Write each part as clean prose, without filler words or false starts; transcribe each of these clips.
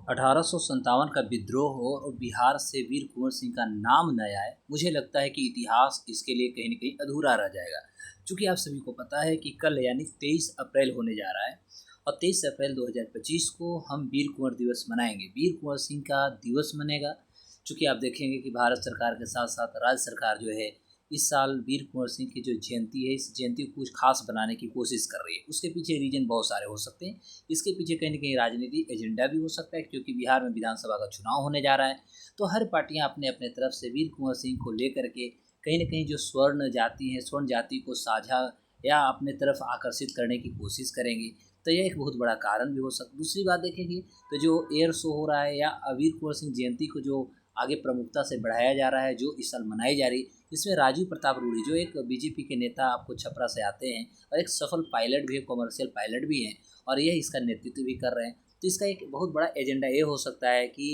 1857 का विद्रोह हो और बिहार से वीर कुंवर सिंह का नाम न आए, मुझे लगता है कि इतिहास इसके लिए कहीं न कहीं अधूरा रह जाएगा। चूँकि आप सभी को पता है कि कल यानी 23 अप्रैल होने जा रहा है और 23 अप्रैल 2025 को हम वीर कुंवर दिवस मनाएँगे। वीर कुंवर सिंह का दिवस मनेगा। चूँकि आप देखेंगे कि भारत सरकार के साथ-साथ राज्य सरकार जो है, इस साल वीर कुंवर सिंह की जो जयंती है, इस जयंती को कुछ ख़ास बनाने की कोशिश कर रही है। उसके पीछे रीज़न बहुत सारे हो सकते हैं। इसके पीछे कहीं न कहीं राजनीतिक एजेंडा भी हो सकता है, क्योंकि बिहार में विधानसभा का चुनाव होने जा रहा है। तो हर पार्टियां अपने-अपने तरफ से वीर कुंवर सिंह को लेकर के कहीं न कहीं जो स्वर्ण जाति है, स्वर्ण जाति को साझा या अपने तरफ आकर्षित करने की कोशिश करेंगी। तो यह एक बहुत बड़ा कारण भी हो सकता। दूसरी बात देखेंगे तो जो एयर शो हो रहा है या वीर कुंवर सिंह जयंती को जो आगे प्रमुखता से बढ़ाया जा रहा है, जो इस साल मनाई जा रही है, इसमें राजू प्रताप रूडी जो एक बीजेपी के नेता आपको छपरा से आते हैं और एक सफल पायलट भी है, कमर्शियल पायलट भी हैं और यह इसका नेतृत्व भी कर रहे हैं। तो इसका एक बहुत बड़ा एजेंडा ये हो सकता है कि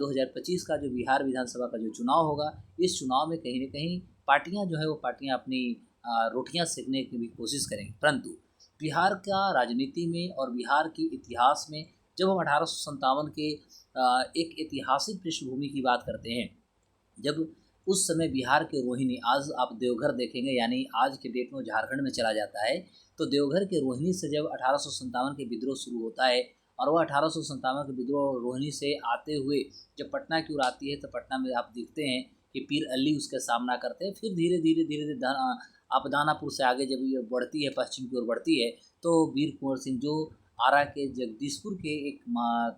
2025 का जो बिहार विधानसभा का जो चुनाव होगा, इस चुनाव में कहीं न कहीं पार्टियां जो है वो पार्टियां अपनी रोटियां सेकने की भी कोशिश करेंगी। परंतु बिहार का राजनीति में और बिहार के इतिहास में जब हम 1857 के एक ऐतिहासिक पृष्ठभूमि की बात करते हैं, जब उस समय बिहार के रोहिणी, आज आप देवघर देखेंगे यानी आज के डेट में झारखंड में चला जाता है, तो देवघर के रोहिणी से जब 1857 के विद्रोह शुरू होता है और वह 1857 के विद्रोह रोहिणी से आते हुए जब पटना की ओर आती है, तो पटना में आप देखते हैं कि पीर अली उसका सामना करते हैं। फिर धीरे धीरे आप दानापुर से आगे जब ये बढ़ती है, पश्चिम की ओर बढ़ती है, तो वीर कुंवर सिंह जो आरा के जगदीशपुर के एक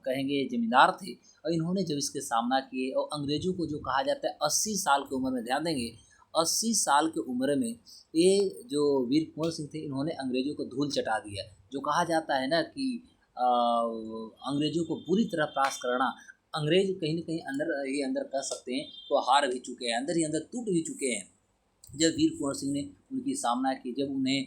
कहेंगे जमींदार थे, और इन्होंने जब इसके सामना किए और अंग्रेज़ों को जो कहा जाता है 80 साल की उम्र में, ध्यान देंगे 80 साल की उम्र में ये जो वीर कुंवर सिंह थे, इन्होंने अंग्रेज़ों को धूल चटा दिया। जो कहा जाता है ना कि अंग्रेज़ों को बुरी तरह परास्त करना, अंग्रेज़ कहीं न कहीं अंदर ही अंदर कह सकते हैं तो हार भी चुके हैं, अंदर ही अंदर टूट भी चुके हैं। जब वीर कुंवर सिंह ने उनकी सामना की, जब उन्हें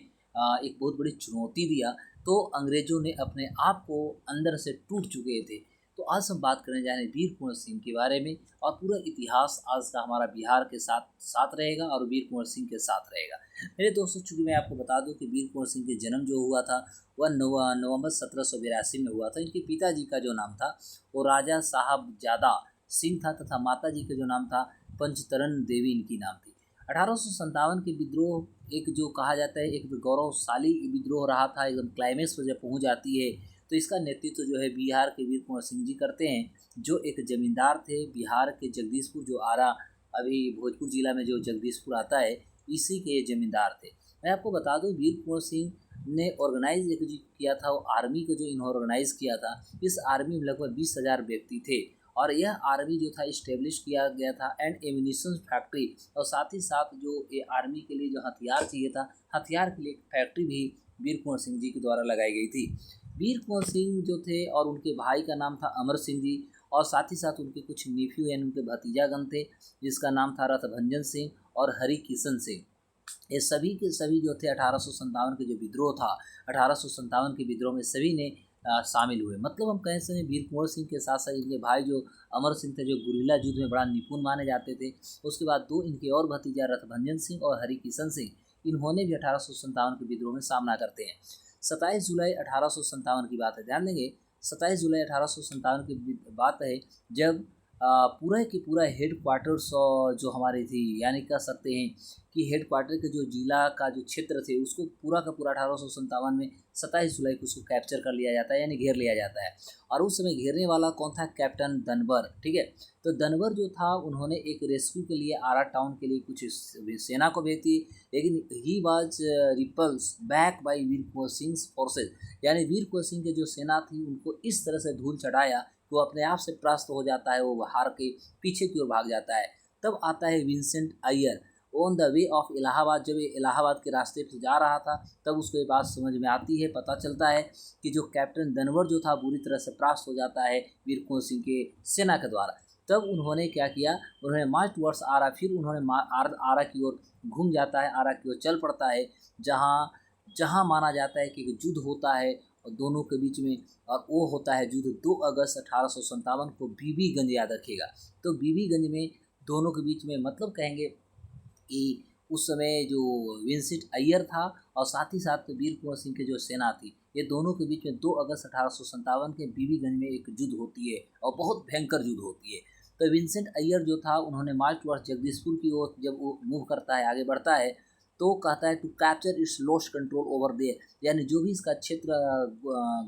एक बहुत बड़ी चुनौती दिया, तो अंग्रेज़ों ने अपने आप को अंदर से टूट चुके थे। तो आज हम बात करने जा रहे हैं वीर कुंवर सिंह के बारे में और पूरा इतिहास आज का हमारा बिहार के साथ साथ रहेगा और वीर कुंवर सिंह के साथ रहेगा। मेरे दोस्तों, चूँकि मैं आपको बता दूं कि वीर कुंवर सिंह के जन्म जो हुआ था वह नवंबर 1782 में हुआ था। इनके पिताजी का जो नाम था वो राजा साहबजादा सिंह था तथा माता जी का जो नाम था पंचतरण देवी इनकी नाम थी। 1857 के विद्रोह एक जो कहा जाता है एक गौरवशाली विद्रोह रहा था, एकदम क्लाइमेक्स पर जब पहुंच जाती है, तो इसका नेतृत्व जो है बिहार के वीर कुंवर सिंह जी करते हैं, जो एक जमींदार थे बिहार के जगदीशपुर, जो आरा अभी भोजपुर जिला में जो जगदीशपुर आता है, इसी के ये जमींदार थे। मैं आपको बता दूं वीर कुंवर सिंह ने ऑर्गेनाइज एक जो किया था वो आर्मी को, जो इन्होंने ऑर्गेनाइज किया था, इस आर्मी में लगभग 20,000 व्यक्ति थे और यह आर्मी जो था इस्टेब्लिश किया गया था एंड एम्यूनिशन फैक्ट्री, और साथ ही साथ जो ये आर्मी के लिए जो हथियार चाहिए था, हथियार के लिए एक फैक्ट्री भी वीर कुंवर सिंह जी के द्वारा लगाई गई थी। वीर कुंवर सिंह जो थे और उनके भाई का नाम था अमर सिंह जी, और साथ ही साथ उनके कुछ नीफ्यू यानी उनके भतीजागण थे, जिसका नाम था रथभंजन सिंह और हरि किशन सिंह। ये सभी के सभी जो थे 1857 के जो विद्रोह था, 1857 के विद्रोह में सभी ने शामिल हुए। मतलब हम कह सकते हैं वीर कुंवर सिंह के साथ साथ इनके भाई जो अमर सिंह थे, जो गुरिल्ला युद्ध में बड़ा निपुण माने जाते थे। उसके बाद दो इनके और भतीजा रथभंजन सिंह और हरि किशन सिंह, इन्होंने भी 1857 के विद्रोह में सामना करते हैं। 27 जुलाई 1857 की बात है, ध्यान देंगे 27 जुलाई 1857 की बात है, जब पूरा के पूरा हेड क्वार्टर्स जो हमारी थी, यानी कह सकते हैं कि हेड क्वार्टर के जो जिला का जो क्षेत्र थे, उसको पूरा का पूरा 1857 में 27 जुलाई को उसको कैप्चर कर लिया जाता है, यानी घेर लिया जाता है। और उस समय घेरने वाला कौन था? कैप्टन दनवर। ठीक है, तो दनवर जो था, उन्होंने एक रेस्क्यू के लिए आरा टाउन के लिए कुछ सेना को भेजी, लेकिन he was repulse back by Veer Kunwar Singh forces, यानी वीर कुंवर सिंह की जो सेना थी उनको इस तरह से धूल चढ़ाया कि वो अपने आप से परास्त हो जाता है, वो हार के पीछे की ओर भाग जाता है। तब आता है Vincent Iyer on the way of Allahabad. जब ये इलाहाबाद के रास्ते से जा रहा था, तब उसको ये बात समझ में आती है, पता चलता है कि जो कैप्टन दनवर जो था बुरी तरह से परास्त हो जाता है वीर कुंवर सिंह के सेना के द्वारा। तब उन्होंने क्या किया, उन्होंने मार्च टुवर्ड्स आरा, फिर उन्होंने आरा की ओर घूम जाता है, आरा की ओर चल पड़ता है, जहाँ जहाँ माना जाता है कि युद्ध होता है और दोनों के बीच में, और वो होता है युद्ध 2 अगस्त 1857 को बीबीगंज, याद रखिएगा। तो बीबीगंज में दोनों के बीच में, मतलब कहेंगे कि उस समय जो विंसेंट अय्यर था और साथ ही साथ वीर कुंवर सिंह की जो सेना थी, ये दोनों के बीच में 2 अगस्त 1857 के बीबीगंज में एक युद्ध होती है और बहुत भयंकर युद्ध होती है। तो विंसेंट अय्यर जो था उन्होंने मार्च टुवर्ड्स जगदीशपुर की ओर जब वो मूव करता है, आगे बढ़ता है, तो कहता है to capture its lost control over there, यानी जो भी इसका क्षेत्र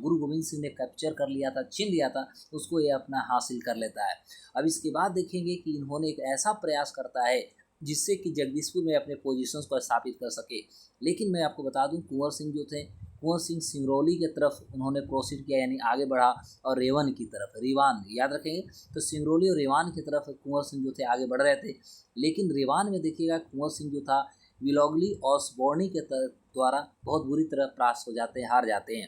गुरु गोविंद सिंह ने कैप्चर कर लिया था, छीन लिया था, उसको ये अपना हासिल कर लेता है। अब इसके बाद देखेंगे कि इन्होंने एक ऐसा प्रयास करता है जिससे कि जगदीशपुर में अपने पोजीशंस को स्थापित कर सके। लेकिन मैं आपको बता दूं, कुंवर सिंह जो थे, कुंवर सिंह सिंगरौली की तरफ उन्होंने प्रोसीड किया, यानी आगे बढ़ा, और रेवन की तरफ, रेवान याद रखेंगे, तो सिंगरौली और रेवान की तरफ कुंवर सिंह जो थे आगे बढ़ रहे थे। लेकिन रेवान में देखिएगा कुंवर सिंह जो था विलोगली और स्बोर्नी के द्वारा बहुत बुरी तरह परास्त हो जाते हैं, हार जाते हैं।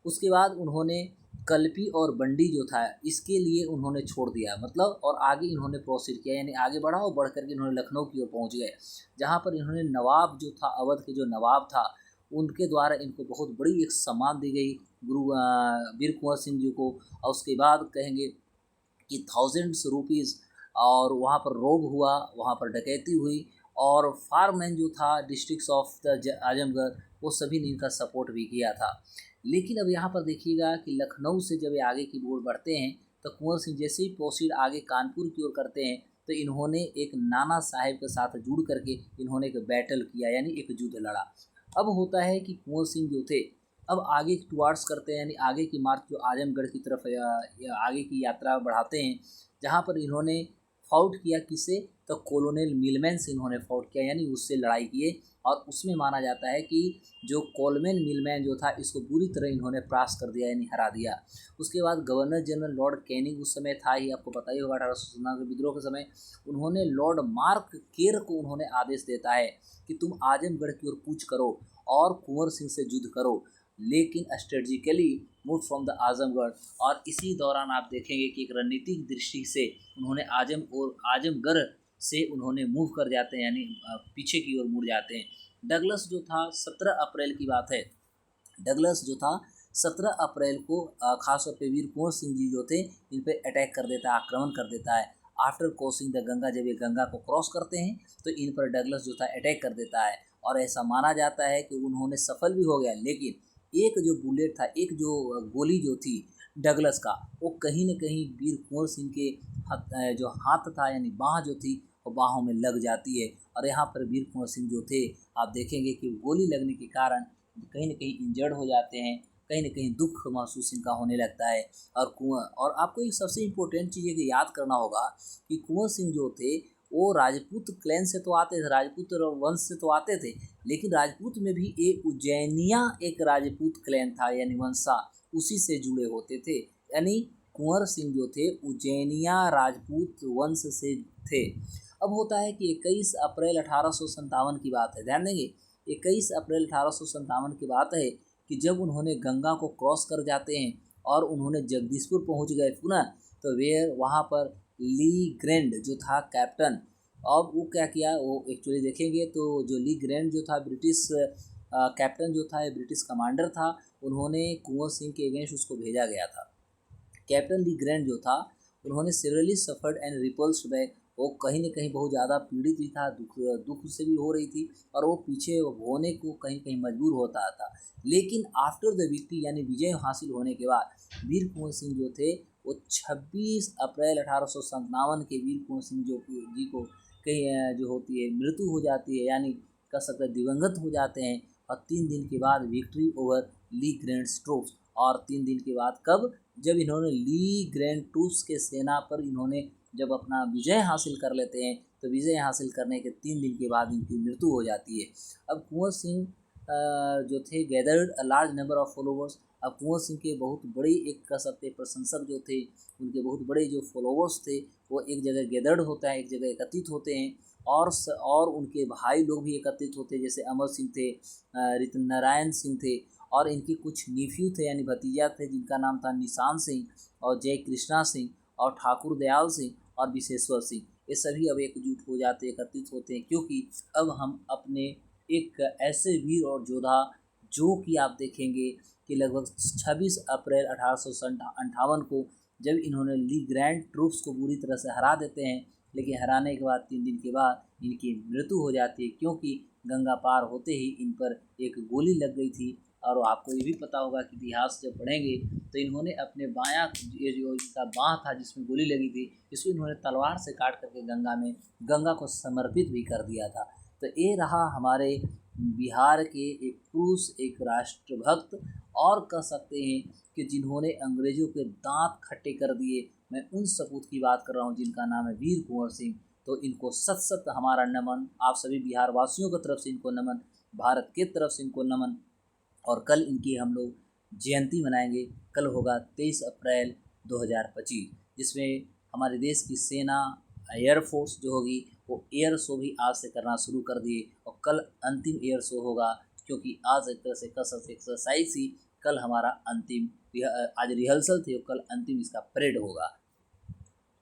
उसके बाद उन्होंने कल्पी और बंडी जो था इसके लिए उन्होंने छोड़ दिया, मतलब, और आगे इन्होंने प्रोसीड किया, यानी आगे बढ़ा और बढ़ करके इन्होंने लखनऊ की ओर पहुंच गए, जहां पर इन्होंने नवाब जो था, अवध के जो नवाब था, उनके द्वारा इनको बहुत बड़ी एक सम्मान दी गई गुरु वीर कुंवर सिंह जी को। और उसके बाद कहेंगे कि थाउजेंड्स रुपीज़, और वहाँ पर रोब हुआ, वहाँ पर डकैती हुई, और फारमैन जो था डिस्ट्रिक्ट्स ऑफ द आजमगढ़, वो सभी ने इनका सपोर्ट भी किया था। लेकिन अब यहाँ पर देखिएगा कि लखनऊ से जब ये आगे की ओर बढ़ते हैं, तो कुंवर सिंह जैसे ही प्रोसीड आगे कानपुर की ओर करते हैं, तो इन्होंने एक नाना साहेब के साथ जुड़ करके इन्होंने एक बैटल किया, यानी एक युद्ध लड़ा। अब होता है कि कुंवर सिंह जो थे अब आगे टुवार्ड्स करते हैं, यानी आगे की मार्च जो आजमगढ़ की तरफ या आगे की यात्रा बढ़ाते हैं, जहाँ पर इन्होंने फाउट किया किसे, तो कॉलोनल मिलमैन से इन्होंने फाउट किया, यानी उससे लड़ाई किए। और उसमें माना जाता है कि जो कॉलमैन मिलमैन जो था इसको पूरी तरह इन्होंने परास्त कर दिया, यानी हरा दिया। उसके बाद गवर्नर जनरल लॉर्ड कैनिंग उस समय था ही, आपको पता ही होगा, 1817 के विद्रोह के समय उन्होंने लॉर्ड मार्क केर को उन्होंने आदेश देता है कि तुम आजमगढ़ की ओर कूच करो और कुंवर सिंह से युद्ध करो, लेकिन strategically move from the Azamgarh. और इसी दौरान आप देखेंगे कि एक रणनीतिक दृष्टि से उन्होंने आजमगढ़ से उन्होंने मूव कर जाते हैं, यानी पीछे की ओर मुड़ जाते हैं। डगलस जो था 17 अप्रैल की बात है, डगलस जो था 17 अप्रैल को खासतौर पे वीर कुंवर सिंह जी जो थे इन पे अटैक कर देता है, आक्रमण कर देता है। आफ्टर क्रॉसिंग द गंगा, जब ये गंगा को क्रॉस करते हैं तो इन पर डगलस जो था अटैक कर देता है, और ऐसा माना जाता है कि उन्होंने सफल भी हो गया। लेकिन एक जो बुलेट था, एक जो गोली जो थी डगलस का, वो कहीं न कहीं वीर कुंवर सिंह के जो हाथ था, यानी बाँह जो थी, वो बाहों में लग जाती है। और यहाँ पर वीर कुंवर सिंह जो थे, आप देखेंगे कि गोली लगने के कारण कहीं न कहीं इंजर्ड हो जाते हैं, कहीं न कहीं दुख महसूस इनका होने लगता है। और आपको एक सबसे इम्पोर्टेंट चीज़ ये याद करना होगा कि कुंवर सिंह जो थे वो राजपूत क्लैन से तो आते थे, राजपूत वंश से तो आते थे, लेकिन राजपूत में भी एक उज्जैनिया एक राजपूत क्लैन था, यानी वंशा, उसी से जुड़े होते थे। यानी कुंवर सिंह जो थे उज्जैनिया राजपूत वंश से थे। अब होता है कि 21 अप्रैल 1857 की बात है, ध्यान देंगे, 21 अप्रैल 1857 की बात है कि जब उन्होंने गंगा को क्रॉस कर जाते हैं और उन्होंने जगदीशपुर पहुंच गए पुनः, तो वहाँ पर ली ग्रैंड जो था कैप्टन, अब वो क्या किया, वो एक्चुअली देखेंगे तो जो ली ग्रैंड जो था ब्रिटिश कैप्टन जो था, ब्रिटिश कमांडर था, उन्होंने कुंवर सिंह के अगेंस्ट उसको भेजा गया था। कैप्टन ली ग्रैंड जो था उन्होंने severely suffered and repulsed by, वो कहीं न कहीं बहुत ज़्यादा पीड़ित भी था, दुख से भी हो रही थी, और वो पीछे होने को कहीं कहीं मजबूर होता था। लेकिन आफ्टर द विक्ट्री, यानी विजय हासिल होने के बाद वीर कुंवर सिंह जो थे वो 26 अप्रैल 1857 के वीर कुंवर सिंह जी को कहीं जो होती है मृत्यु हो जाती है, यानी कह सकते हैं दिवंगत हो जाते हैं। और 3 दिन के बाद विक्ट्री ओवर ली ग्रैंड्स ट्रूप्स, और 3 दिन के बाद कब, जब इन्होंने ली ग्रैंड ट्रूप्स के सेना पर इन्होंने जब अपना विजय हासिल कर लेते हैं, तो विजय हासिल करने के 3 दिन के बाद इनकी मृत्यु हो जाती है। अब कुंवर सिंह जो थे gathered a large number of followers. अब कुंवर सिंह के बहुत बड़े एक कह सकते प्रशंसक जो थे, उनके बहुत बड़े जो फॉलोवर्स थे, वो एक जगह गैदर्ड होता है, एक जगह एकत्रित होते हैं, और उनके भाई लोग भी एकत्रित होते हैं, जैसे अमर सिंह थे, रितन नारायण सिंह थे, और इनके कुछ नीफ्यू थे, यानी भतीजा थे, जिनका नाम था निशान सिंह और जय कृष्णा सिंह और ठाकुर दयाल सिंह और विशेश्वर सिंह। ये सभी अब एकजुट हो जाते, एकत्रित होते हैं, क्योंकि अब हम अपने एक ऐसे वीर और योद्धा, जो कि आप देखेंगे कि लगभग 26 अप्रैल 1858 को जब इन्होंने ली ग्रैंड ट्रूप्स को बुरी तरह से हरा देते हैं, लेकिन हराने के बाद 3 दिन के बाद इनकी मृत्यु हो जाती है, क्योंकि गंगा पार होते ही इन पर एक गोली लग गई थी। और आपको ये भी पता होगा कि इतिहास जब पढ़ेंगे तो इन्होंने अपने बायां, ये जो इनका बाँ था जिसमें गोली लगी थी, इसको इन्होंने तलवार से काट करके गंगा को समर्पित भी कर दिया था। तो ये रहा हमारे बिहार के एक पुरुष, एक राष्ट्रभक्त, और कह सकते हैं कि जिन्होंने अंग्रेज़ों के दांत खट्टे कर दिए। मैं उन सपूत की बात कर रहा हूँ जिनका नाम है वीर कुंवर सिंह। तो इनको सत सत हमारा नमन, आप सभी बिहार वासियों की तरफ से इनको नमन, भारत के तरफ से इनको नमन। और कल इनकी हम लोग जयंती मनाएंगे। कल होगा 23 अप्रैल 2025, जिसमें हमारे देश की सेना, एयरफोर्स जो होगी वो एयर शो भी आज से करना शुरू कर दिए, और कल अंतिम एयर शो होगा, क्योंकि आज एक तरह से कसरत एक्सरसाइज ही, कल हमारा अंतिम, आज रिहर्सल थे, कल अंतिम इसका परेड होगा।